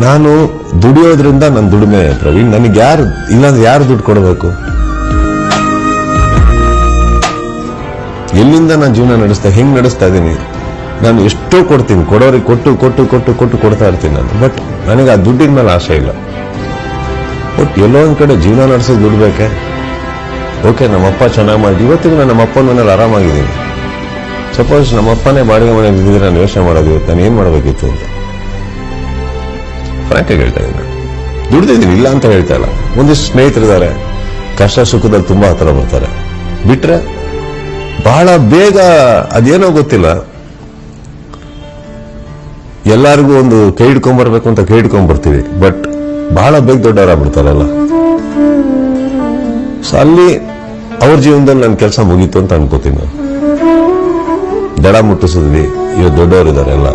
ನಾನು ದುಡಿಯೋದ್ರಿಂದ ನನ್ನ ದುಡಿಮೆ ಪ್ರವೀಣ್. ನನಗೆ ಯಾರು ಇಲ್ಲಾಂದ್ರೆ ಯಾರು ದುಡ್ಡು ಕೊಡಬೇಕು? ಎಲ್ಲಿಂದ ನಾನು ಜೀವನ ಹೆಂಗ್ ನಡೆಸ್ತಾ ಇದ್ದೀನಿ? ನಾನು ಎಷ್ಟೋ ಕೊಡ್ತೀನಿ, ಕೊಡೋರಿಗೆ ಕೊಟ್ಟು ಕೊಟ್ಟು ಕೊಟ್ಟು ಕೊಟ್ಟು ಕೊಡ್ತಾ ಇರ್ತೀನಿ ನಾನು. ಬಟ್ ನನಗೆ ಆ ದುಡ್ಡಿನ ಮೇಲೆ ಆಸೆ ಇಲ್ಲ. ಬಟ್ ಎಲ್ಲೋ ಒಂದ್ ಕಡೆ ಜೀವನ ನಡೆಸೋದು ದುಡ್ಡು ಬೇಕೆ. ಓಕೆ, ನಮ್ಮಪ್ಪ ಚೆನ್ನಾಗಿ ಮಾಡಿ ಇವತ್ತಿಗೂ ನಾನು ನಮ್ಮಪ್ಪನ ಮನೇಲಿ ಆರಾಮಾಗಿದ್ದೀನಿ. ಸಪೋಸ್ ನಮ್ಮಪ್ಪನೇ ಬಾಡಿಗೆ ಮನೆಯಲ್ಲಿ ಇದ್ದಿದ್ರೆ ನಾನು ಯೋಚನೆ ಮಾಡೋದು ಇವತ್ತು ನಾನು ಏನ್ ಮಾಡಬೇಕಿತ್ತು ಅಂತ ಫ್ರಾಂಕಾಗಿ ಹೇಳ್ತಾ ಇದ್ದೀನಿ. ದುಡ್ದಿದ್ದೀನಿ, ಇಲ್ಲ ಅಂತ ಹೇಳ್ತಾ ಇಲ್ಲ. ಒಂದಿಷ್ಟು ಸ್ನೇಹಿತರಿದ್ದಾರೆ, ಕಷ್ಟ ಸುಖದಲ್ಲಿ ತುಂಬಾ ಹತ್ರ ಬರ್ತಾರೆ. ಬಿಟ್ರೆ ಬಹಳ ಬೇಗ ಅದೇನೋ ಗೊತ್ತಿಲ್ಲ, ಎಲ್ಲರಿಗೂ ಒಂದು ಕೈ ಹಿಡ್ಕೊಂಡ್ಬರ್ಬೇಕು ಅಂತ ಕೈ ಹಿಡ್ಕೊಂಡ್ಬರ್ತೀವಿ. ಬಟ್ ಬಹಳ ಬೇಗ ದೊಡ್ಡವರಾಗ್ಬಿಡ್ತಾರಲ್ಲ. ಸೊ ಅಲ್ಲಿ ಅವ್ರ ಜೀವನದಲ್ಲಿ ನನ್ನ ಕೆಲಸ ಮುಗೀತು ಅಂತ ಅನ್ಕೋತೀನಿ ನಾನು. ದಡ ಮುಟ್ಟಿಸಿದ್ವಿ, ಇವತ್ತು ದೊಡ್ಡವರಿದ್ದಾರೆ ಎಲ್ಲ.